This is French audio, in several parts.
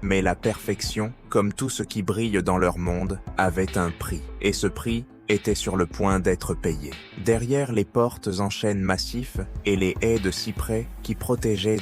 Mais la perfection, comme tout ce qui brille dans leur monde, avait un prix. Et ce prix était sur le point d'être payé. Derrière les portes en chêne massif et les haies de cyprès qui protégeaient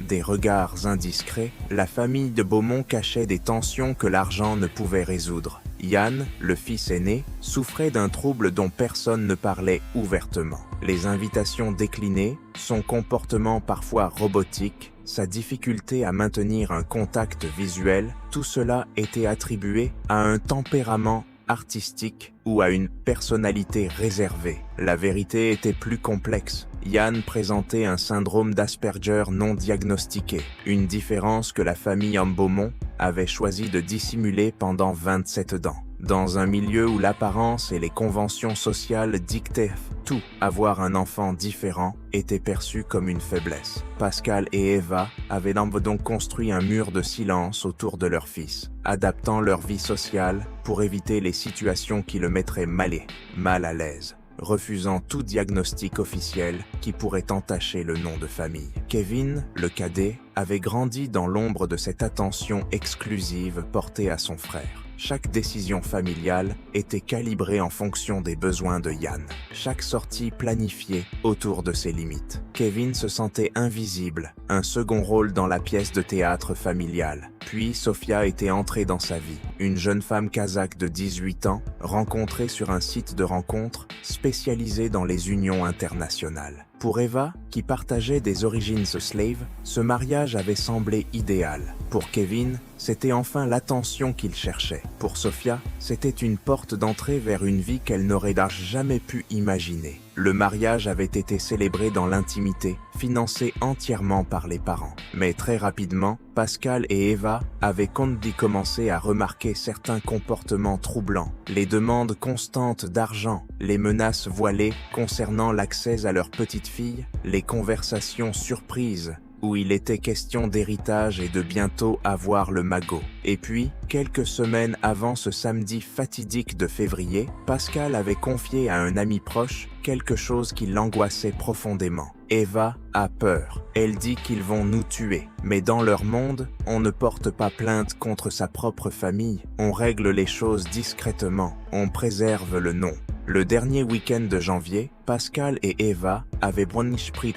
des regards indiscrets, la famille de Beaumont cachait des tensions que l'argent ne pouvait résoudre. Yann, le fils aîné, souffrait d'un trouble dont personne ne parlait ouvertement. Les invitations déclinées, son comportement parfois robotique, sa difficulté à maintenir un contact visuel, tout cela était attribué à un tempérament artistique ou à une personnalité réservée. La vérité était plus complexe. Yann présentait un syndrome d'Asperger non diagnostiqué, une différence que la famille Beaumont avait choisi de dissimuler pendant 27 ans. Dans un milieu où l'apparence et les conventions sociales dictaient tout, avoir un enfant différent était perçu comme une faiblesse. Pascal et Eva avaient donc construit un mur de silence autour de leur fils, adaptant leur vie sociale pour éviter les situations qui le mettraient mal à l'aise, refusant tout diagnostic officiel qui pourrait entacher le nom de famille. Kevin, le cadet, avait grandi dans l'ombre de cette attention exclusive portée à son frère. Chaque décision familiale était calibrée en fonction des besoins de Yann. Chaque sortie planifiée autour de ses limites. Kevin se sentait invisible, un second rôle dans la pièce de théâtre familiale. Puis Sofia était entrée dans sa vie, une jeune femme kazakh de 18 ans, rencontrée sur un site de rencontre spécialisé dans les unions internationales. Pour Eva, qui partageait des origines slaves, ce mariage avait semblé idéal. Pour Kevin, c'était enfin l'attention qu'il cherchait. Pour Sofia, c'était une porte d'entrée vers une vie qu'elle n'aurait jamais pu imaginer. Le mariage avait été célébré dans l'intimité, financé entièrement par les parents. Mais très rapidement, Pascal et Eva avaient commencé à remarquer certains comportements troublants, les demandes constantes d'argent, les menaces voilées concernant l'accès à leur petite fille, les conversations surprises où il était question d'héritage et de bientôt avoir le magot. Et puis, quelques semaines avant ce samedi fatidique de février, Pascal avait confié à un ami proche quelque chose qui l'angoissait profondément. Eva a peur. Elle dit qu'ils vont nous tuer. Mais dans leur monde, on ne porte pas plainte contre sa propre famille. On règle les choses discrètement. On préserve le nom. Le dernier week-end de janvier, Pascal et Eva avaient pris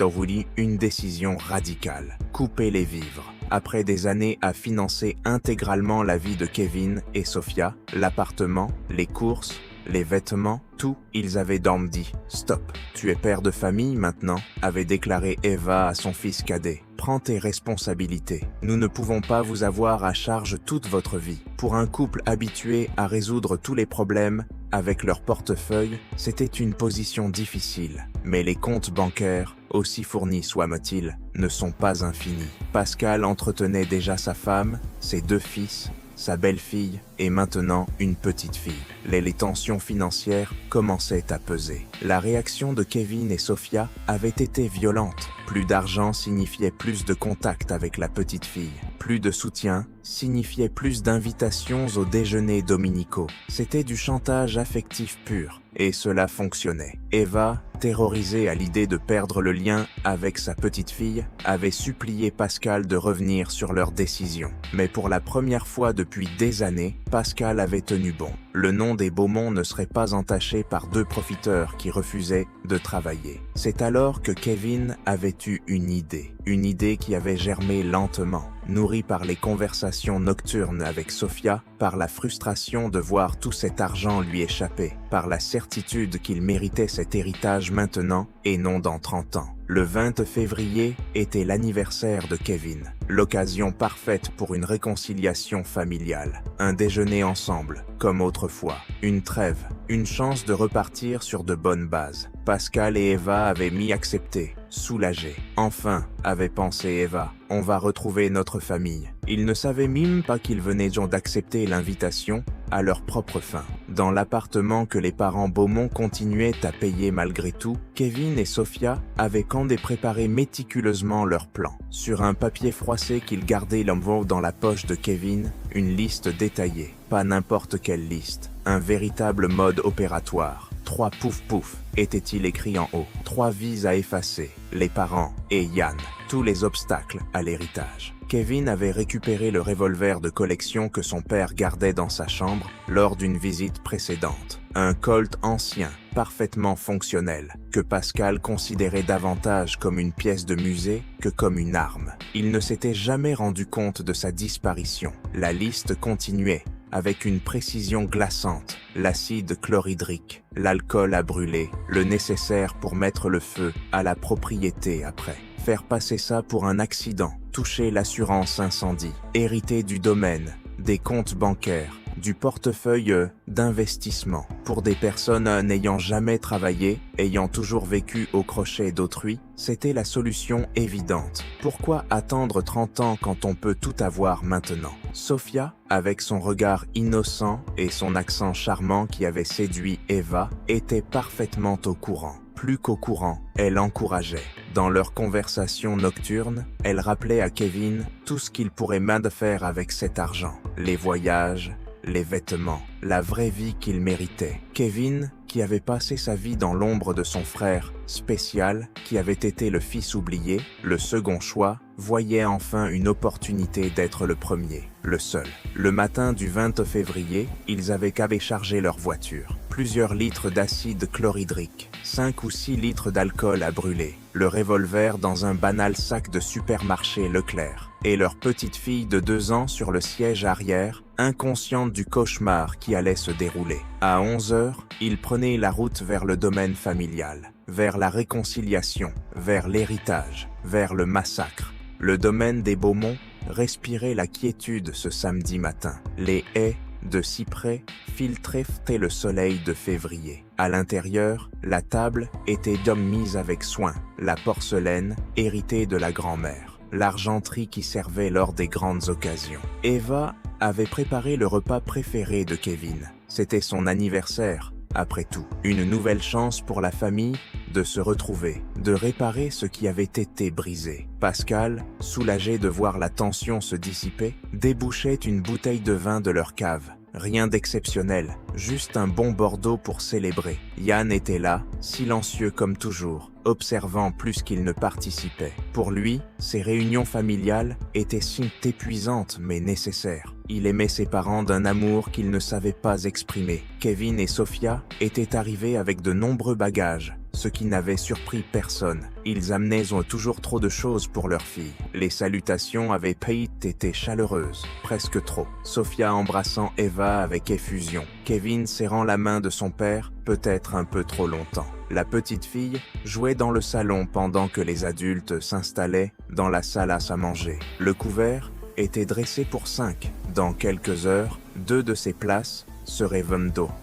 une décision radicale. Couper les vivres. Après des années à financer intégralement la vie de Kevin et Sofia, l'appartement, les courses, les vêtements, tout, ils avaient donc dit « Stop, tu es père de famille maintenant », avait déclaré Eva à son fils cadet. « Prends tes responsabilités. Nous ne pouvons pas vous avoir à charge toute votre vie. » Pour un couple habitué à résoudre tous les problèmes avec leur portefeuille, c'était une position difficile. Mais les comptes bancaires, aussi fournis soient-ils, ne sont pas infinis. Pascal entretenait déjà sa femme, ses 2 fils, sa belle-fille et maintenant une petite fille. Les tensions financières commençaient à peser. La réaction de Kevin et Sofia avait été violente. Plus d'argent signifiait plus de contact avec la petite fille. Plus de soutien signifiait plus d'invitations aux déjeuners dominicaux. C'était du chantage affectif pur. Et cela fonctionnait. Eva, terrorisée à l'idée de perdre le lien avec sa petite fille, avait supplié Pascal de revenir sur leur décision. Mais pour la première fois depuis des années, Pascal avait tenu bon. Le nom des Beaumont ne serait pas entaché par 2 profiteurs qui refusaient de travailler. C'est alors que Kevin avait eu une idée qui avait germé lentement, nourrie par les conversations nocturnes avec Sofia, par la frustration de voir tout cet argent lui échapper, par la certitude qu'il méritait cet héritage maintenant et non dans 30 ans. Le 20 février était l'anniversaire de Kevin, l'occasion parfaite pour une réconciliation familiale, un déjeuner ensemble, comme autrefois, une trêve, une chance de repartir sur de bonnes bases. Pascal et Eva avaient accepté, soulagés. Enfin, avait pensé Eva, on va retrouver notre famille. Ils ne savaient même pas qu'ils venaient d'accepter l'invitation à leur propre fin. Dans l'appartement que les parents Beaumont continuaient à payer malgré tout, Kevin et Sofia avaient préparé méticuleusement leur plan. Sur un papier froissé qu'ils gardaient dans la poche de Kevin, une liste détaillée. Pas n'importe quelle liste, un véritable mode opératoire. 3 pouf pouf, était-il écrit en haut. 3 vies à effacer, les parents et Yann. Tous les obstacles à l'héritage. Kevin avait récupéré le revolver de collection que son père gardait dans sa chambre lors d'une visite précédente. Un Colt ancien, parfaitement fonctionnel, que Pascal considérait davantage comme une pièce de musée que comme une arme. Il ne s'était jamais rendu compte de sa disparition. La liste continuait, avec une précision glaçante. L'acide chlorhydrique, l'alcool à brûler, le nécessaire pour mettre le feu à la propriété après. Faire passer ça pour un accident, toucher l'assurance incendie, hériter du domaine, des comptes bancaires, du portefeuille d'investissement. Pour des personnes n'ayant jamais travaillé, ayant toujours vécu au crochet d'autrui, c'était la solution évidente. Pourquoi attendre 30 ans quand on peut tout avoir maintenant? Sophia, avec son regard innocent et son accent charmant qui avait séduit Eva, était parfaitement au courant. Plus qu'au courant, elle encourageait. Dans leur conversation nocturne, elle rappelait à Kevin tout ce qu'il pourrait mal faire avec cet argent. Les voyages, les vêtements, la vraie vie qu'il méritait. Kevin, qui avait passé sa vie dans l'ombre de son frère, spécial, qui avait été le fils oublié, le second choix, voyait enfin une opportunité d'être le premier, le seul. Le matin du 20 février, ils avaient chargé leur voiture. Plusieurs litres d'acide chlorhydrique, 5 ou 6 litres d'alcool à brûler, le revolver dans un banal sac de supermarché Leclerc, et leur petite fille de 2 ans sur le siège arrière, inconsciente du cauchemar qui allait se dérouler. À 11 heures, ils prenaient la route vers le domaine familial, vers la réconciliation, vers l'héritage, vers le massacre. Le domaine des Beaumont respirait la quiétude ce samedi matin. Les haies de cyprès filtraient le soleil de février. À l'intérieur, la table était mise avec soin, la porcelaine héritée de la grand-mère, l'argenterie qui servait lors des grandes occasions. Eva avait préparé le repas préféré de Kevin. C'était son anniversaire, après tout. Une nouvelle chance pour la famille de se retrouver, de réparer ce qui avait été brisé. Pascal, soulagé de voir la tension se dissiper, débouchait une bouteille de vin de leur cave. Rien d'exceptionnel, juste un bon Bordeaux pour célébrer. Yann était là, silencieux comme toujours, observant plus qu'il ne participait. Pour lui, ces réunions familiales étaient si épuisantes mais nécessaires. Il aimait ses parents d'un amour qu'il ne savait pas exprimer. Kevin et Sophia étaient arrivés avec de nombreux bagages, ce qui n'avait surpris personne. Ils amenaient toujours trop de choses pour leur fille. Les salutations avaient été chaleureuses, presque trop. Sophia embrassant Eva avec effusion. Kevin serrant la main de son père, peut-être un peu trop longtemps. La petite fille jouait dans le salon pendant que les adultes s'installaient dans la salle à manger. Le couvert était dressé pour 5. Dans quelques heures, 2 de ces places seraient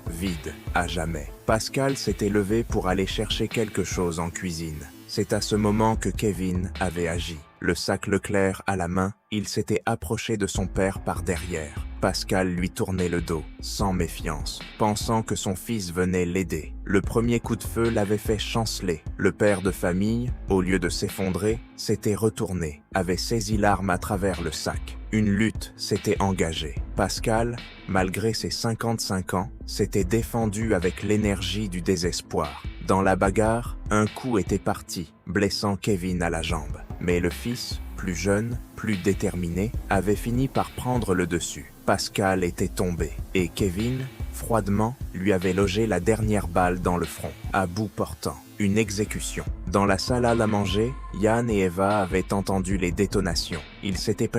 vides à jamais. Pascal s'était levé pour aller chercher quelque chose en cuisine. C'est à ce moment que Kevin avait agi. Le sac Leclerc à la main, il s'était approché de son père par derrière. Pascal lui tournait le dos, sans méfiance, pensant que son fils venait l'aider. Le premier coup de feu l'avait fait chanceler. Le père de famille, au lieu de s'effondrer, s'était retourné, avait saisi l'arme à travers le sac. Une lutte s'était engagée. Pascal, malgré ses 55 ans, s'était défendu avec l'énergie du désespoir. Dans la bagarre, un coup était parti, blessant Kevin à la jambe. Mais le fils, plus jeune, plus déterminé, avait fini par prendre le dessus. Pascal était tombé, et Kevin, froidement, lui avait logé la dernière balle dans le front, à bout portant. Une exécution. Dans la salle à manger, Yann et Eva avaient entendu les détonations. Ils s'étaient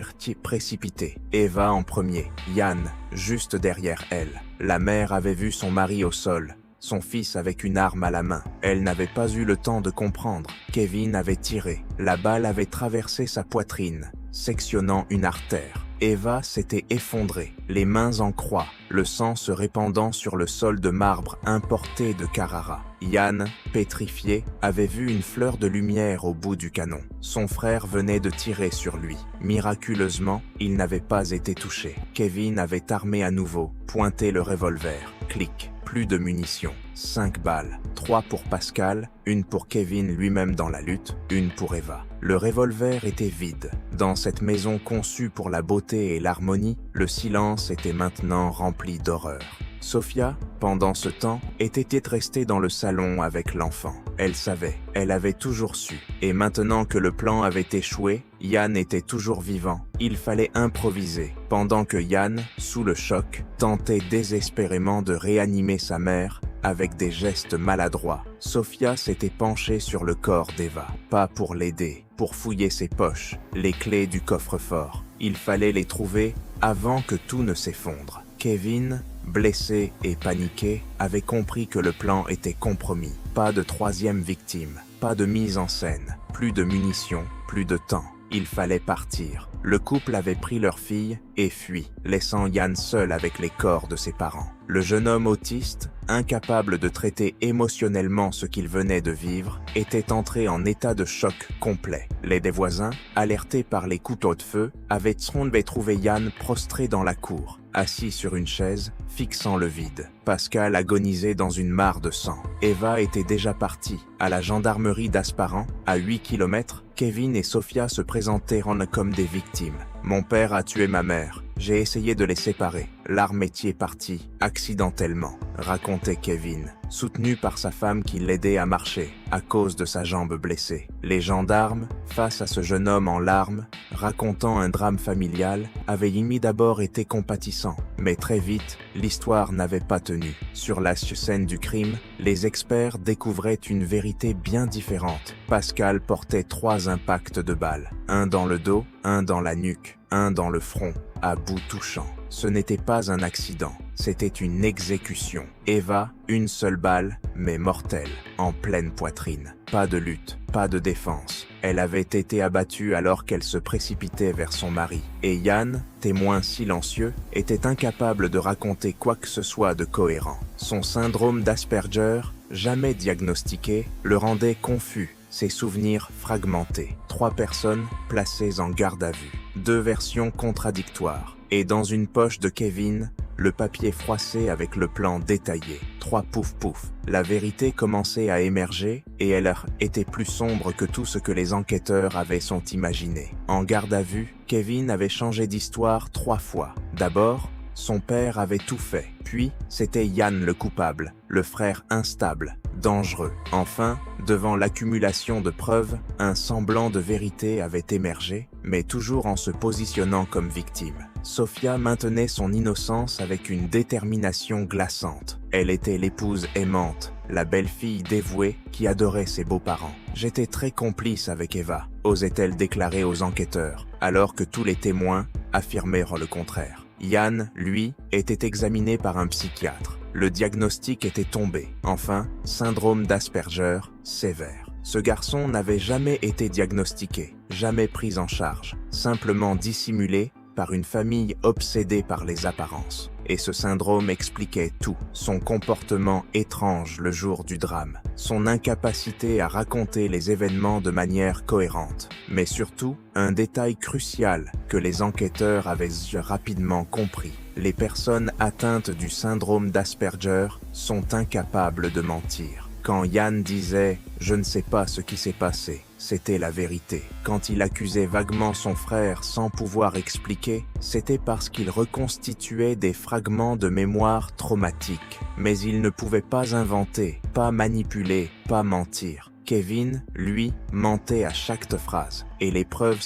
précipités. Eva en premier, Yann, juste derrière elle. La mère avait vu son mari au sol, son fils avec une arme à la main. Elle n'avait pas eu le temps de comprendre. Kevin avait tiré. La balle avait traversé sa poitrine, sectionnant une artère. Eva s'était effondrée, les mains en croix, le sang se répandant sur le sol de marbre importé de Carrara. Yann, pétrifié, avait vu une fleur de lumière au bout du canon. Son frère venait de tirer sur lui. Miraculeusement, il n'avait pas été touché. Kevin avait armé à nouveau, pointé le revolver. Clic. Plus de munitions. 5 balles. 3 pour Pascal, une pour Kevin lui-même dans la lutte, une pour Eva. Le revolver était vide. Dans cette maison conçue pour la beauté et l'harmonie, le silence était maintenant rempli d'horreur. Sophia, pendant ce temps, était restée dans le salon avec l'enfant. Elle savait, elle avait toujours su. Et maintenant que le plan avait échoué, Yann était toujours vivant. Il fallait improviser. Pendant que Yann, sous le choc, tentait désespérément de réanimer sa mère, avec des gestes maladroits, Sophia s'était penchée sur le corps d'Eva. Pas pour l'aider, pour fouiller ses poches, les clés du coffre-fort. Il fallait les trouver avant que tout ne s'effondre. Kevin, blessé et paniqué, avait compris que le plan était compromis. Pas de troisième victime, pas de mise en scène, plus de munitions, plus de temps. Il fallait partir. Le couple avait pris leur fille et fui, laissant Yann seul avec les corps de ses parents. Le jeune homme autiste, incapable de traiter émotionnellement ce qu'il venait de vivre, était entré en état de choc complet. Les des voisins, alertés par les couteaux de feu, avaient trouvé Yann prostré dans la cour, assis sur une chaise, fixant le vide. Pascal agonisait dans une mare de sang. Eva était déjà partie. À la gendarmerie d'Asparan, à 8 km, Kevin et Sophia se présentèrent comme des victimes. « Mon père a tué ma mère. J'ai essayé de les séparer. L'arme est partie, accidentellement, » racontait Kevin, soutenu par sa femme qui l'aidait à marcher, à cause de sa jambe blessée. Les gendarmes, face à ce jeune homme en larmes, racontant un drame familial, avaient d'abord été compatissants. Mais très vite, l'histoire n'avait pas tenu. Sur la scène du crime, les experts découvraient une vérité bien différente. Pascal portait 3 impacts de balles, un dans le dos, un dans la nuque, un dans le front, à bout touchant. Ce n'était pas un accident, c'était une exécution. Eva, une seule balle, mais mortelle, en pleine poitrine. Pas de lutte, pas de défense. Elle avait été abattue alors qu'elle se précipitait vers son mari. Et Yann, témoin silencieux, était incapable de raconter quoi que ce soit de cohérent. Son syndrome d'Asperger, jamais diagnostiqué, le rendait confus, ses souvenirs fragmentés. 3 personnes placées en garde à vue. 2 versions contradictoires. Et dans une poche de Kevin, le papier froissé avec le plan détaillé. 3 pouf pouf. La vérité commençait à émerger et elle était plus sombre que tout ce que les enquêteurs avaient imaginé. En garde à vue, Kevin avait changé d'histoire 3 fois. D'abord, son père avait tout fait. Puis, c'était Yann le coupable, le frère instable, dangereux. Enfin, devant l'accumulation de preuves, un semblant de vérité avait émergé, mais toujours en se positionnant comme victime. Sophia maintenait son innocence avec une détermination glaçante. Elle était l'épouse aimante, la belle-fille dévouée qui adorait ses beaux-parents. « J'étais très complice avec Eva », osait-elle déclarer aux enquêteurs, alors que tous les témoins affirmèrent le contraire. Yann, lui, était examiné par un psychiatre. Le diagnostic était tombé. Enfin, syndrome d'Asperger sévère. Ce garçon n'avait jamais été diagnostiqué, jamais pris en charge, simplement dissimulé par une famille obsédée par les apparences. Et ce syndrome expliquait tout, son comportement étrange le jour du drame, son incapacité à raconter les événements de manière cohérente, mais surtout, un détail crucial que les enquêteurs avaient rapidement compris. Les personnes atteintes du syndrome d'Asperger sont incapables de mentir. Quand Yann disait « je ne sais pas ce qui s'est passé », c'était la vérité. Quand il accusait vaguement son frère sans pouvoir expliquer, c'était parce qu'il reconstituait des fragments de mémoire traumatiques. Mais il ne pouvait pas inventer, pas manipuler, pas mentir. Kevin, lui, mentait à chaque phrase, et les preuves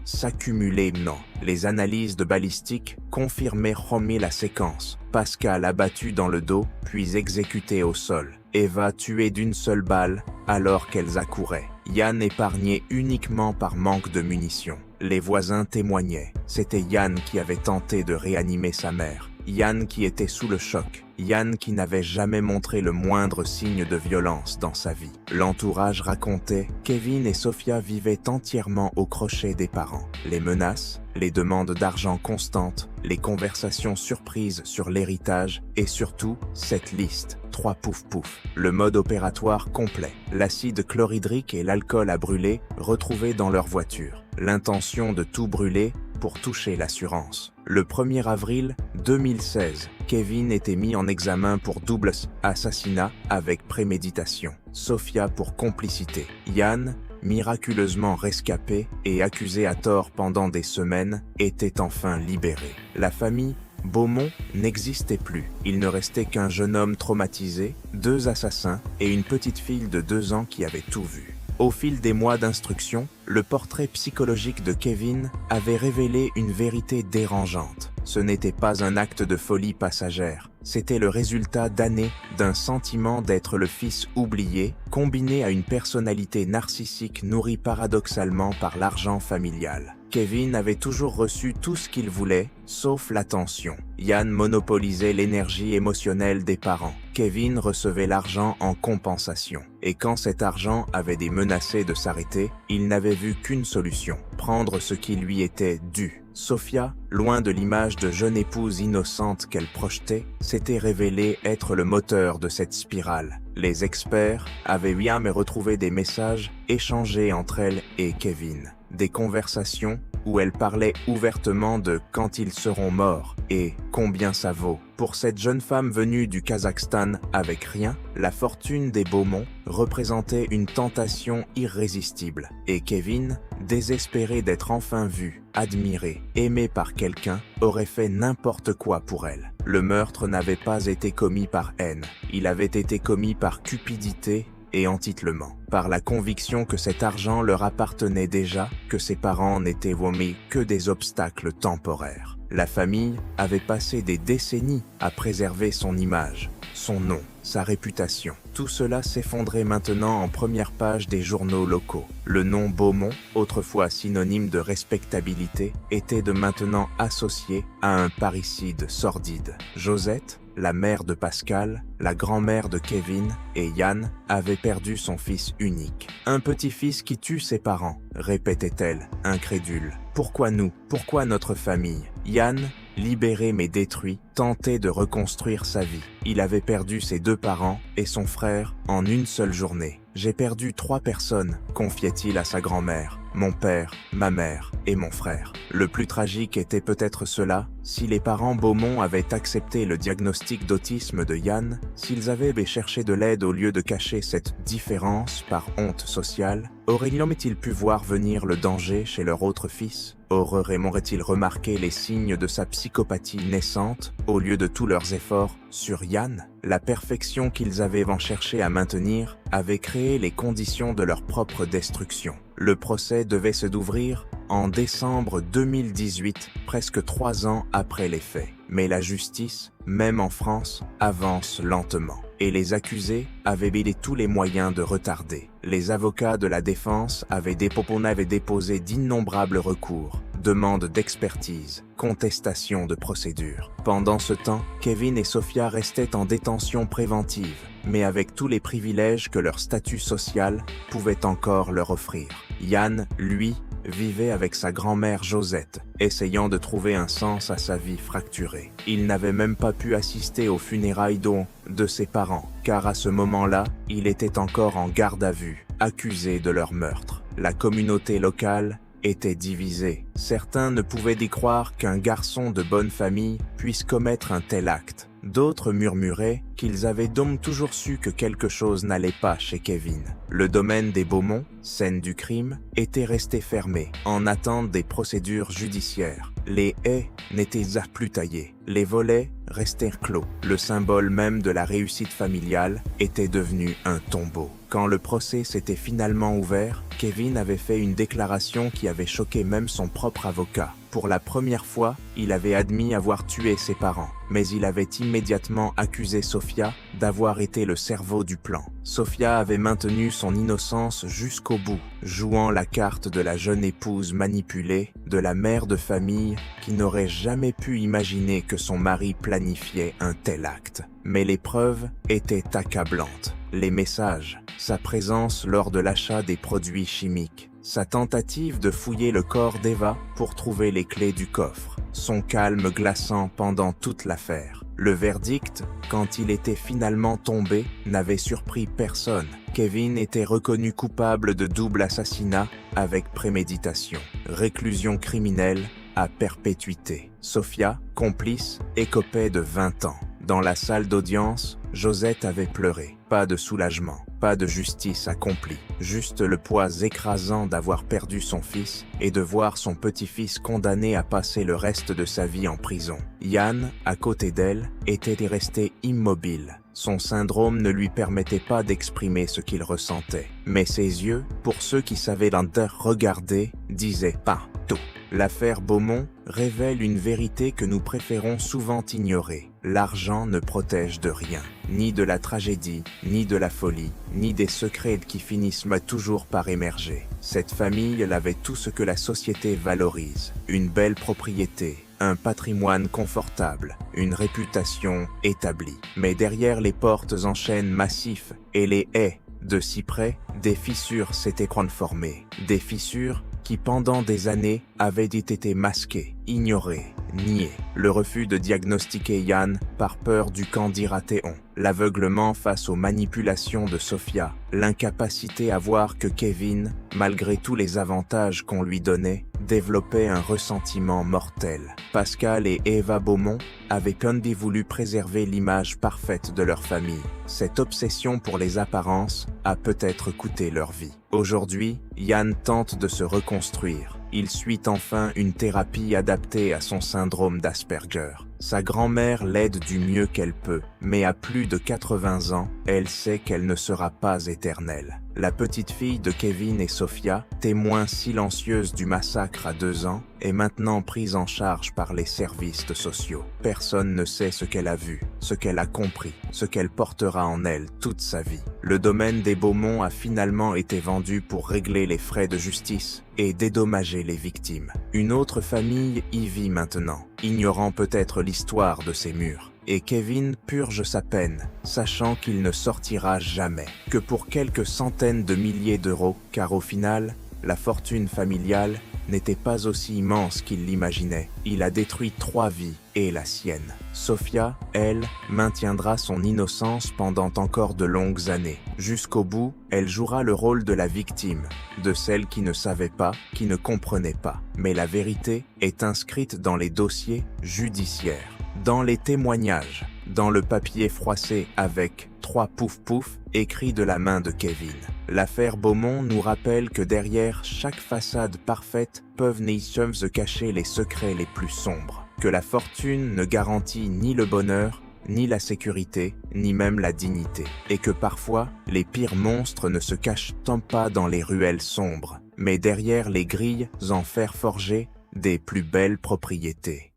s'accumulaient. Non. Les analyses de balistique confirmaient la séquence. Pascal abattu dans le dos, puis exécuté au sol. Eva tuée d'une seule balle, alors qu'elles accouraient. Yann épargné uniquement par manque de munitions. Les voisins témoignaient. C'était Yann qui avait tenté de réanimer sa mère. Yann qui était sous le choc. Yann qui n'avait jamais montré le moindre signe de violence dans sa vie. L'entourage racontait, Kevin et Sophia vivaient entièrement au crochet des parents. Les menaces, les demandes d'argent constantes, les conversations surprises sur l'héritage et surtout, cette liste. 3 pouf pouf. Le mode opératoire complet. L'acide chlorhydrique et l'alcool à brûler retrouvés dans leur voiture. L'intention de tout brûler pour toucher l'assurance. Le 1er avril 2016, Kevin était mis en examen pour double assassinat avec préméditation. Sophia pour complicité. Yann, miraculeusement rescapé et accusé à tort pendant des semaines, était enfin libéré. La famille Beaumont n'existait plus. Il ne restait qu'un jeune homme traumatisé, 2 assassins et une petite fille de 2 ans qui avait tout vu. Au fil des mois d'instruction, le portrait psychologique de Kevin avait révélé une vérité dérangeante. Ce n'était pas un acte de folie passagère, c'était le résultat d'années d'un sentiment d'être le fils oublié, combiné à une personnalité narcissique nourrie paradoxalement par l'argent familial. Kevin avait toujours reçu tout ce qu'il voulait, sauf l'attention. Yann monopolisait l'énergie émotionnelle des parents. Kevin recevait l'argent en compensation. Et quand cet argent avait des menacés de s'arrêter, il n'avait vu qu'une solution, prendre ce qui lui était dû. Sophia, loin de l'image de jeune épouse innocente qu'elle projetait, s'était révélée être le moteur de cette spirale. Les experts avaient bien retrouvé des messages échangés entre elle et Kevin. Des conversations où elle parlait ouvertement de quand ils seront morts et combien ça vaut. Pour cette jeune femme venue du Kazakhstan avec rien, la fortune des Beaumont représentait une tentation irrésistible. Et Kevin, désespéré d'être enfin vu, admiré, aimé par quelqu'un, aurait fait n'importe quoi pour elle. Le meurtre n'avait pas été commis par haine, il avait été commis par cupidité et entitlement, par la conviction que cet argent leur appartenait déjà, que ses parents n'étaient vomi que des obstacles temporaires. La famille avait passé des décennies à préserver son image, son nom, sa réputation. Tout cela s'effondrait maintenant en première page des journaux locaux. Le nom Beaumont, autrefois synonyme de respectabilité, était de maintenant associé à un parricide sordide. Josette, la mère de Pascal, la grand-mère de Kevin et Yann, avait perdu son fils unique. Un petit-fils qui tue ses parents, répétait-elle, incrédule. Pourquoi nous? Pourquoi notre famille? Yann, libéré mais détruit, tentait de reconstruire sa vie. Il avait perdu ses 2 parents et son frère en une seule journée. « J'ai perdu 3 personnes », confiait-il à sa grand-mère. « Mon père, ma mère et mon frère. » Le plus tragique était peut-être cela, si les parents Beaumont avaient accepté le diagnostic d'autisme de Yann, s'ils avaient cherché de l'aide au lieu de cacher cette différence par honte sociale, aurait-il pu voir venir le danger chez leur autre fils? Aurait-il remarqué les signes de sa psychopathie naissante au lieu de tous leurs efforts sur Yann? La perfection qu'ils avaient cherché à maintenir avait créé les conditions de leur propre destruction. Le procès devait se d'ouvrir en décembre 2018, presque 3 ans après les faits. Mais la justice, même en France, avance lentement. Et les accusés avaient tous les moyens de retarder. Les avocats de la défense avaient déposé d'innombrables recours, demandes d'expertise, contestation de procédure. Pendant ce temps, Kevin et Sophia restaient en détention préventive, mais avec tous les privilèges que leur statut social pouvait encore leur offrir. Yann, lui, vivait avec sa grand-mère Josette, essayant de trouver un sens à sa vie fracturée. Il n'avait même pas pu assister aux funérailles de ses parents, car à ce moment-là, il était encore en garde à vue, accusé de leur meurtre. La communauté locale était divisée. Certains ne pouvaient y croire qu'un garçon de bonne famille puisse commettre un tel acte. D'autres murmuraient qu'ils avaient donc toujours su que quelque chose n'allait pas chez Kevin. Le domaine des Beaumont, scène du crime, était resté fermé, en attente des procédures judiciaires. Les haies n'étaient plus taillées, les volets restèrent clos. Le symbole même de la réussite familiale était devenu un tombeau. Quand le procès s'était finalement ouvert, Kevin avait fait une déclaration qui avait choqué même son propre avocat. Pour la première fois, il avait admis avoir tué ses parents, mais il avait immédiatement accusé Sophia d'avoir été le cerveau du plan. Sophia avait maintenu son innocence jusqu'au bout, jouant la carte de la jeune épouse manipulée, de la mère de famille qui n'aurait jamais pu imaginer que son mari planifiait un tel acte. Mais les preuves étaient accablantes. Les messages, sa présence lors de l'achat des produits chimiques, sa tentative de fouiller le corps d'Eva pour trouver les clés du coffre, son calme glaçant pendant toute l'affaire. Le verdict, quand il était finalement tombé, n'avait surpris personne. Kevin était reconnu coupable de double assassinat avec préméditation, réclusion criminelle à perpétuité. Sophia, complice, écopait de 20 ans. Dans la salle d'audience, Josette avait pleuré. Pas de soulagement, pas de justice accomplie, juste le poids écrasant d'avoir perdu son fils et de voir son petit-fils condamné à passer le reste de sa vie en prison. Yann, à côté d'elle, était resté immobile. Son syndrome ne lui permettait pas d'exprimer ce qu'il ressentait. Mais ses yeux, pour ceux qui savaient regarder, disaient pas tout. L'affaire Beaumont révèle une vérité que nous préférons souvent ignorer. L'argent ne protège de rien, ni de la tragédie, ni de la folie, ni des secrets qui finissent toujours par émerger. Cette famille avait tout ce que la société valorise, une belle propriété, un patrimoine confortable, une réputation établie. Mais derrière les portes en chêne massif et les haies de cyprès, des fissures s'étaient formées, des fissures qui pendant des années avaient été masquées, ignorées, niées. Le refus de diagnostiquer Yann par peur du qu'en dira-t-on, l'aveuglement face aux manipulations de Sophia, l'incapacité à voir que Kevin, malgré tous les avantages qu'on lui donnait, développait un ressentiment mortel. Pascal et Eva Beaumont avaient voulu préserver l'image parfaite de leur famille. Cette obsession pour les apparences a peut-être coûté leur vie. Aujourd'hui, Yann tente de se reconstruire. Il suit enfin une thérapie adaptée à son syndrome d'Asperger. Sa grand-mère l'aide du mieux qu'elle peut, mais à plus de 80 ans, elle sait qu'elle ne sera pas éternelle. La petite fille de Kevin et Sophia, témoin silencieuse du massacre à 2 ans, est maintenant prise en charge par les services sociaux. Personne ne sait ce qu'elle a vu, ce qu'elle a compris, ce qu'elle portera en elle toute sa vie. Le domaine des Beaumont a finalement été vendu pour régler les frais de justice et dédommager les victimes. Une autre famille y vit maintenant, ignorant peut-être l'histoire de ces murs. Et Kevin purge sa peine, sachant qu'il ne sortira jamais, que pour quelques centaines de milliers d'euros, car au final, la fortune familiale n'était pas aussi immense qu'il l'imaginait. Il a détruit 3 vies et la sienne. Sophia, elle, maintiendra son innocence pendant encore de longues années. Jusqu'au bout, elle jouera le rôle de la victime, de celle qui ne savait pas, qui ne comprenait pas. Mais la vérité est inscrite dans les dossiers judiciaires, dans les témoignages, dans le papier froissé avec 3 pouf pouf écrits de la main de Kevin. L'affaire Beaumont nous rappelle que derrière chaque façade parfaite peuvent se cacher les secrets les plus sombres, que la fortune ne garantit ni le bonheur, ni la sécurité, ni même la dignité, et que parfois, les pires monstres ne se cachent tant pas dans les ruelles sombres, mais derrière les grilles en fer forgé des plus belles propriétés.